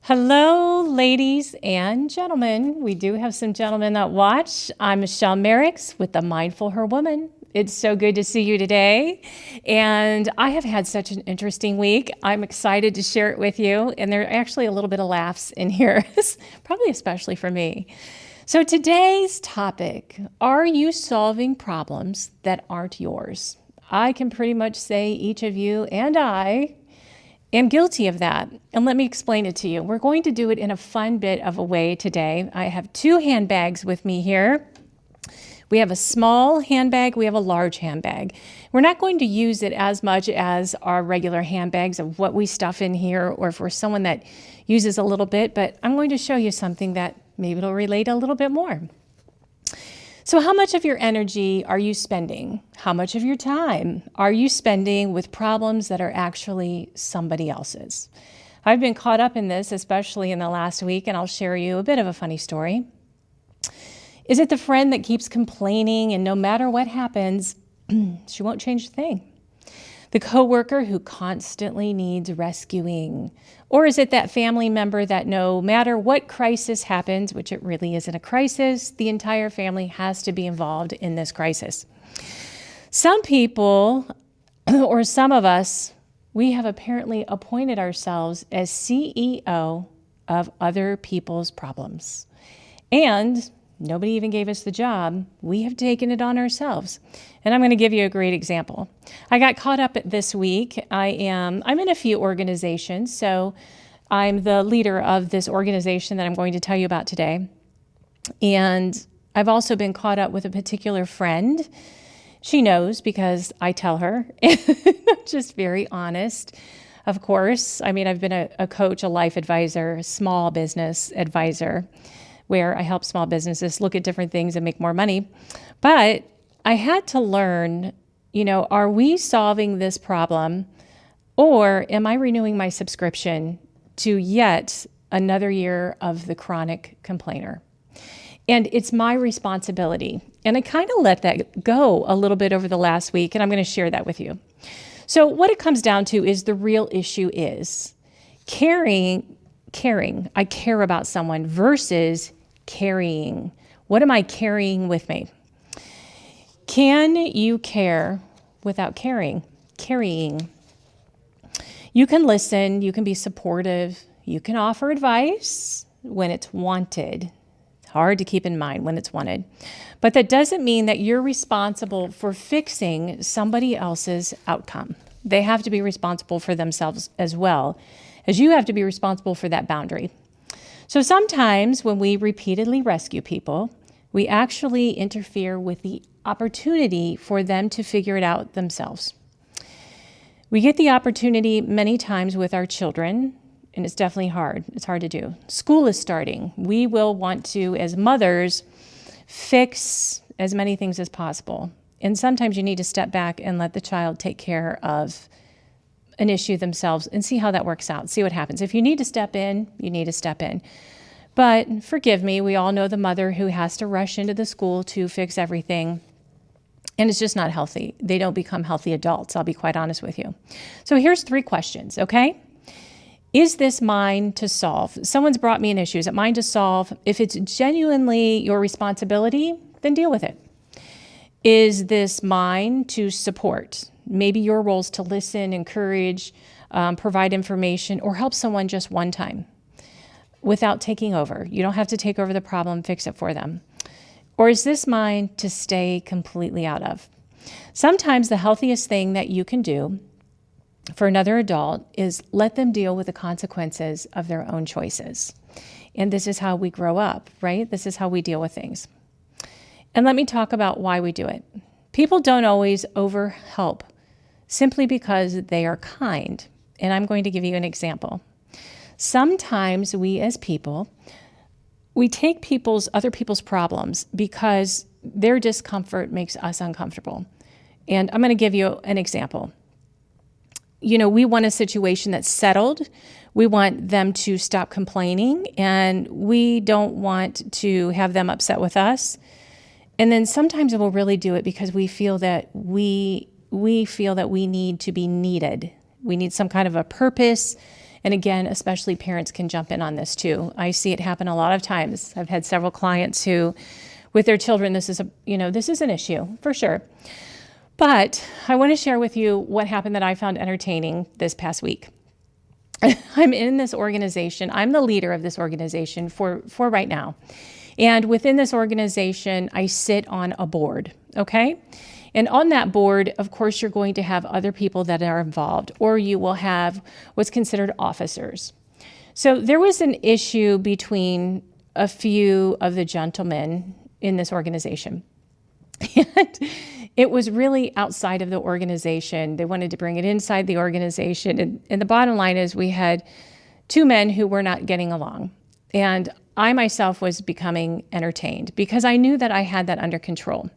Hello, ladies and gentlemen. We do have some gentlemen that watch. I'm Michelle Merrix with the MindfulHER Woman. It's so good to see you today. And I have had such an interesting week. I'm excited to share it with you. And there are actually a little bit of laughs in here, probably especially for me. So today's topic, are you solving problems that aren't yours? I can pretty much say each of you and I am guilty of that. And let me explain it to you. We're going to do it in a fun bit of a way today. I have two handbags with me here. We have a small handbag, we have a large handbag. We're not going to use it as much as our regular handbags of what we stuff in here, or if we're someone that uses a little bit, but I'm going to show you something that maybe it'll relate a little bit more. So how much of your energy are you spending? How much of your time are you spending with problems that are actually somebody else's? I've been caught up in this, especially in the last week, and I'll share you a bit of a funny story. Is it the friend that keeps complaining and no matter what happens, she won't change a thing? The coworker who constantly needs rescuing? Or is it that family member that no matter what crisis happens, which it really isn't a crisis, the entire family has to be involved in this crisis? Some people, or some of us, we have apparently appointed ourselves as CEO of other people's problems. And nobody even gave us the job. We have taken it on ourselves. And I'm going to give you a great example. I got caught up this week. I'm in a few organizations. So I'm the leader of this organization that I'm going to tell you about today. And I've also been caught up with a particular friend. She knows because I tell her. I'm just very honest. Of course, I've been a coach, a life advisor, a small business advisor, where I help small businesses look at different things and make more money. But I had to learn, are we solving this problem, or am I renewing my subscription to yet another year of the chronic complainer? And it's my responsibility. And I kind of let that go a little bit over the last week, and I'm going to share that with you. So what it comes down to is the real issue is caring, I care about someone, versus carrying. What am I carrying with me? Can you care without carrying? You can listen, you can be supportive, you can offer advice when it's wanted. It's hard to keep in mind when it's wanted. But that doesn't mean that you're responsible for fixing somebody else's outcome. They have to be responsible for themselves as well, as you have to be responsible for that boundary. So sometimes when we repeatedly rescue people, we actually interfere with the opportunity for them to figure it out themselves. We get the opportunity many times with our children, and it's definitely hard. It's hard to do. School is starting. We will want to, as mothers, fix as many things as possible. And sometimes you need to step back and let the child take care of an issue themselves and see how that works out, see what happens. If you need to step in, you need to step in. But forgive me, we all know the mother who has to rush into the school to fix everything. And it's just not healthy. They don't become healthy adults, I'll be quite honest with you. So here's 3 questions, okay? Is this mine to solve? Someone's brought me an issue. Is it mine to solve? If it's genuinely your responsibility, then deal with it. Is this mine to support? Maybe your role is to listen, encourage, provide information, or help someone just one time without taking over. You don't have to take over the problem, fix it for them. Or is this mine to stay completely out of? Sometimes the healthiest thing that you can do for another adult is let them deal with the consequences of their own choices. And this is how we grow up, right? This is how we deal with things. And let me talk about why we do it. People don't always overhelp simply because they are kind. And I'm going to give you an example. Sometimes we as people, we take other people's problems because their discomfort makes us uncomfortable. And I'm going to give you an example. We want a situation that's settled. We want them to stop complaining, and we don't want to have them upset with us. And then sometimes we'll really do it because we feel that we need to be needed. We need some kind of a purpose And again, especially parents can jump in on this too. I see it happen a lot of times. I've had several clients who, with their children, this is an issue for sure. But I want to share with you what happened that I found entertaining this past week. I'm in this organization. I'm the leader of this organization for right now. And within this organization, I sit on a board, okay? And on that board, of course, you're going to have other people that are involved, or you will have what's considered officers. So there was an issue between a few of the gentlemen in this organization. And it was really outside of the organization. They wanted to bring it inside the organization. And the bottom line is we had two men who were not getting along. And I myself was becoming entertained because I knew that I had that under control.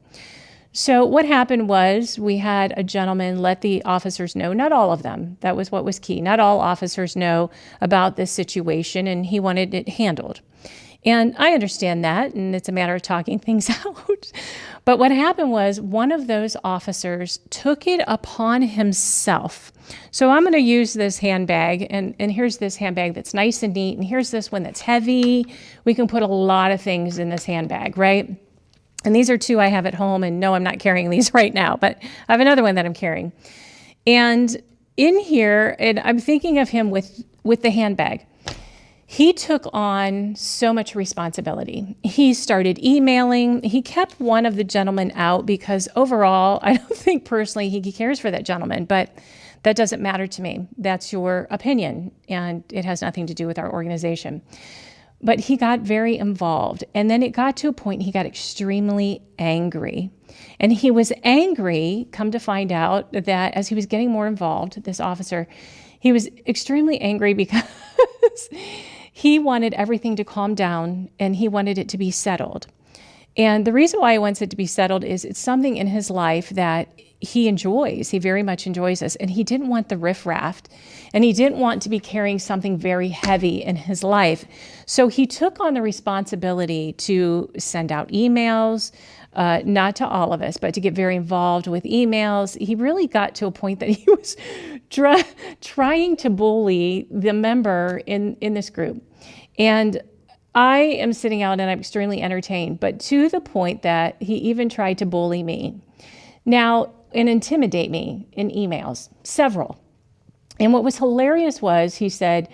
So what happened was we had a gentleman let the officers know, not all of them, that was what was key, not all officers know about this situation, and he wanted it handled. And I understand that, and it's a matter of talking things out. But what happened was one of those officers took it upon himself. So I'm going to use this handbag, and here's this handbag that's nice and neat, and here's this one that's heavy. We can put a lot of things in this handbag, right? And these are two I have at home, and no, I'm not carrying these right now, but I have another one that I'm carrying. And in here, and I'm thinking of him with the handbag. He took on so much responsibility. He started emailing. He kept one of the gentlemen out because overall, I don't think personally he cares for that gentleman, but that doesn't matter to me. That's your opinion, and it has nothing to do with our organization. But he got very involved, and then it got to a point he got extremely angry. And he was angry, come to find out that as he was getting more involved, this officer, he was extremely angry because he wanted everything to calm down and he wanted it to be settled. And the reason why he wants it to be settled is it's something in his life that he enjoys. He very much enjoys this. And he didn't want the riffraff, and he didn't want to be carrying something very heavy in his life. So he took on the responsibility to send out emails, not to all of us, but to get very involved with emails. He really got to a point that he was trying to bully the member in this group. And I am sitting out and I'm extremely entertained, but to the point that he even tried to bully me. Now, and intimidate me in emails, several. And what was hilarious was he said,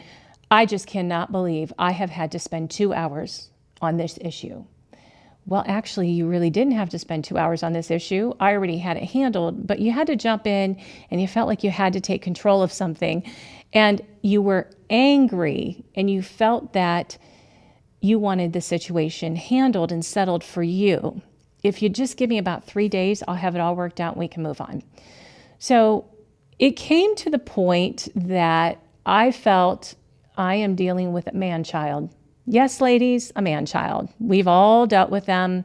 I just cannot believe I have had to spend 2 hours on this issue. Well, actually, you really didn't have to spend 2 hours on this issue. I already had it handled, but you had to jump in and you felt like you had to take control of something. And you were angry and you felt that you wanted the situation handled and settled for you. If you just give me about 3 days, I'll have it all worked out and we can move on. So it came to the point that I felt I am dealing with a man-child. Yes, ladies, a man-child. We've all dealt with them.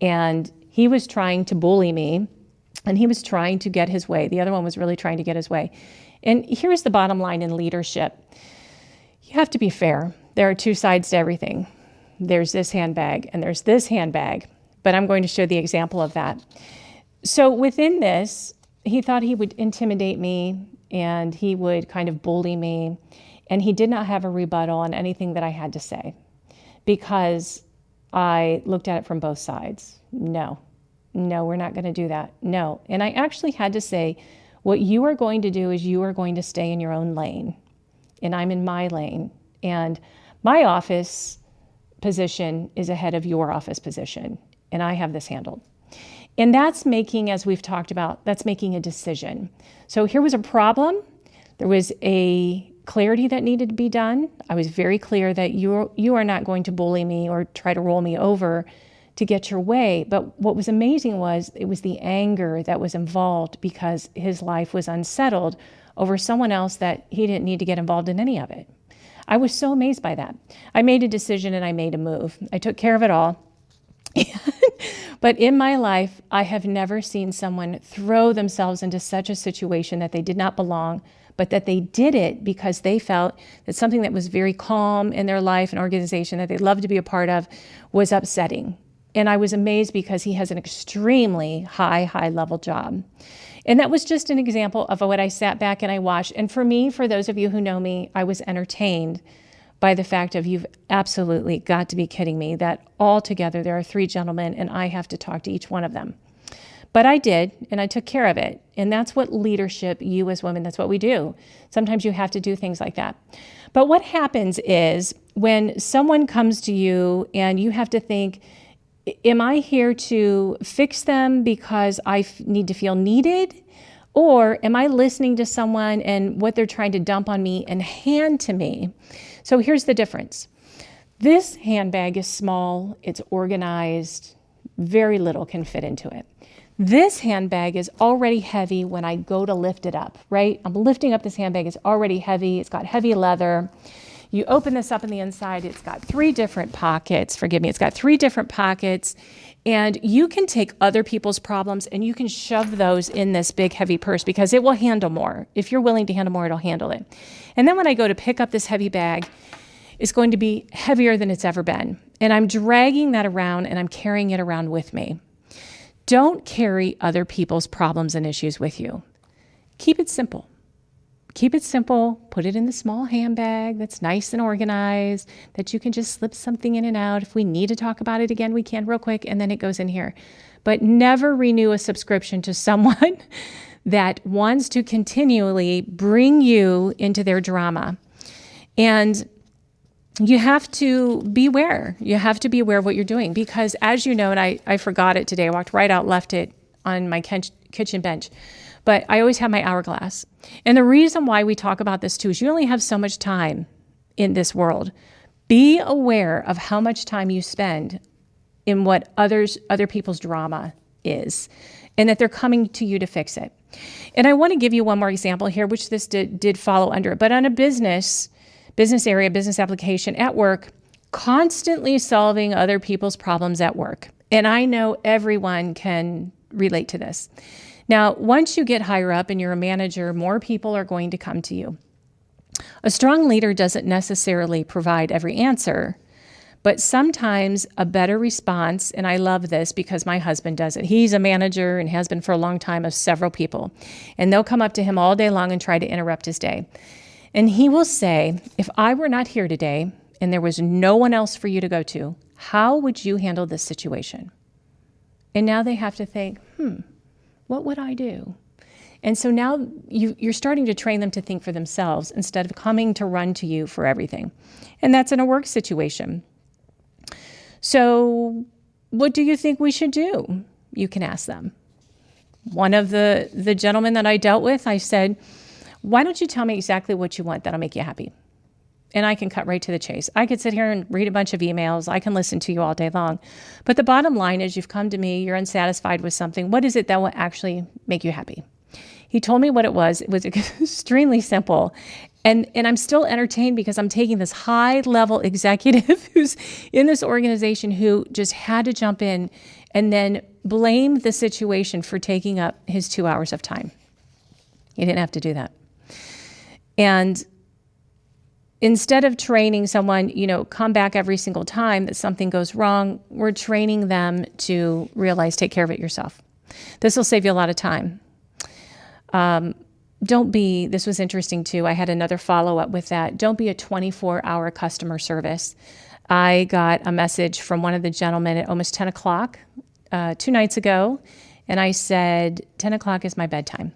And he was trying to bully me, and he was trying to get his way. The other one was really trying to get his way. And here's the bottom line in leadership. You have to be fair. There are two sides to everything. There's this handbag and there's this handbag, but I'm going to show the example of that. So within this, he thought he would intimidate me and he would kind of bully me, and he did not have a rebuttal on anything that I had to say because I looked at it from both sides. No, we're not going to do that. No. And I actually had to say, what you are going to do is you are going to stay in your own lane, and I'm in my lane. And my office position is ahead of your office position, and I have this handled. And that's making, as we've talked about, that's making a decision. So here was a problem. There was a clarity that needed to be done. I was very clear that you are not going to bully me or try to roll me over to get your way. But what was amazing was it was the anger that was involved because his life was unsettled over someone else that he didn't need to get involved in any of it. I was so amazed by that. I made a decision and I made a move. I took care of it all. But in my life, I have never seen someone throw themselves into such a situation that they did not belong, but that they did it because they felt that something that was very calm in their life, an organization that they loved to be a part of, was upsetting. And I was amazed because he has an extremely high level job. And that was just an example of what I sat back and I watched. And for me, for those of you who know me, I was entertained by the fact of, you've absolutely got to be kidding me, that all together there are 3 gentlemen and I have to talk to each one of them. But I did, and I took care of it. And that's what leadership, you as women, that's what we do. Sometimes you have to do things like that. But what happens is when someone comes to you and you have to think, am I here to fix them because I need to feel needed? Or am I listening to someone and what they're trying to dump on me and hand to me? So here's the difference. This handbag is small, it's organized, very little can fit into it. This handbag is already heavy when I go to lift it up, right? I'm lifting up this handbag, it's already heavy, it's got heavy leather. You open this up on the inside, it's got 3 different pockets, it's got 3 different pockets, and you can take other people's problems and you can shove those in this big heavy purse because it will handle more. If you're willing to handle more, it'll handle it. And then when I go to pick up this heavy bag, it's going to be heavier than it's ever been. And I'm dragging that around and I'm carrying it around with me. Don't carry other people's problems and issues with you. Keep it simple. Keep it simple. Put it in the small handbag that's nice and organized, that you can just slip something in and out. If we need to talk about it again, we can real quick, and then it goes in here. But never renew a subscription to someone that wants to continually bring you into their drama. And you have to beware. You have to be aware of what you're doing because, as you know, and I forgot it today, I walked right out, left it on my kitchen bench, but I always have my hourglass. And the reason why we talk about this too is you only have so much time in this world. Be aware of how much time you spend in what other people's drama is, and that they're coming to you to fix it. And I want to give you one more example here, which this did follow under it, but on a business area, business application at work, constantly solving other people's problems at work. And I know everyone can relate to this. Now, once you get higher up and you're a manager, more people are going to come to you. A strong leader doesn't necessarily provide every answer, but sometimes a better response, and I love this because my husband does it. He's a manager and has been for a long time of several people. And they'll come up to him all day long and try to interrupt his day. And he will say, if I were not here today and there was no one else for you to go to, how would you handle this situation? And now they have to think, what would I do? And so now you're starting to train them to think for themselves instead of coming to run to you for everything. And that's in a work situation. So what do you think we should do? You can ask them. One of the gentlemen that I dealt with, I said, why don't you tell me exactly what you want that'll make you happy? And I can cut right to the chase. I could sit here and read a bunch of emails. I can listen to you all day long. But the bottom line is you've come to me, you're unsatisfied with something. What is it that will actually make you happy? He told me what it was. It was extremely simple. And I'm still entertained because I'm taking this high-level executive who's in this organization who just had to jump in and then blame the situation for taking up his 2 hours of time. He didn't have to do that. And instead of training someone, come back every single time that something goes wrong, we're training them to realize, take care of it yourself. This will save you a lot of time. This was interesting too. I had another follow-up with that. Don't be a 24-hour customer service. I got a message from one of the gentlemen at almost 10 o'clock 2 nights ago, and I said, 10 o'clock is my bedtime.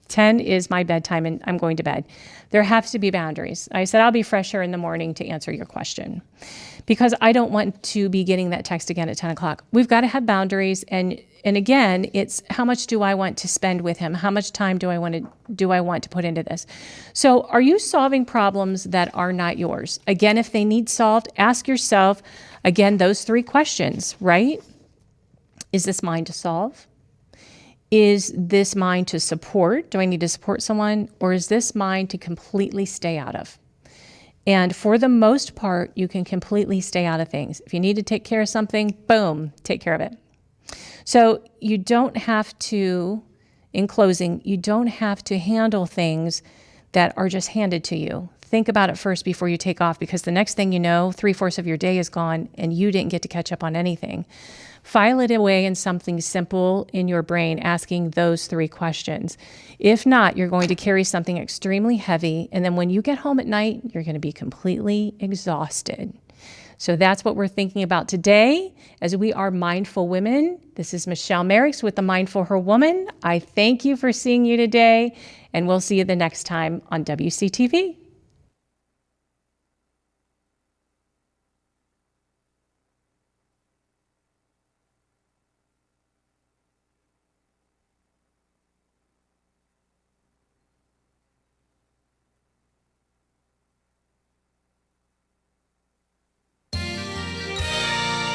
10 is my bedtime and I'm going to bed. There have to be boundaries. I said, I'll be fresher in the morning to answer your question because I don't want to be getting that text again at 10 o'clock. We've got to have boundaries. And again, it's how much do I want to spend with him? How much time do I want to put into this? So are you solving problems that are not yours? Again, if they need solved, ask yourself, again, those 3 questions, right? Is this mine to solve? Is this mine to support? Do I need to support someone? Or is this mine to completely stay out of? And for the most part, you can completely stay out of things. If you need to take care of something, boom, take care of it. So you don't have to, in closing, you don't have to handle things that are just handed to you. think about it first before you take off, because the next thing you know, 3/4 of your day is gone and you didn't get to catch up on anything. File it away in something simple in your brain, asking those 3 questions. If not, you're going to carry something extremely heavy, and then when you get home at night, you're going to be completely exhausted. So that's what we're thinking about today as we are mindful women. This is Michelle Merrix with the MindfulHER Woman. I thank you for seeing you today, and we'll see you the next time on WCTV.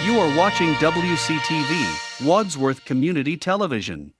You are watching WCTV, Wadsworth Community Television.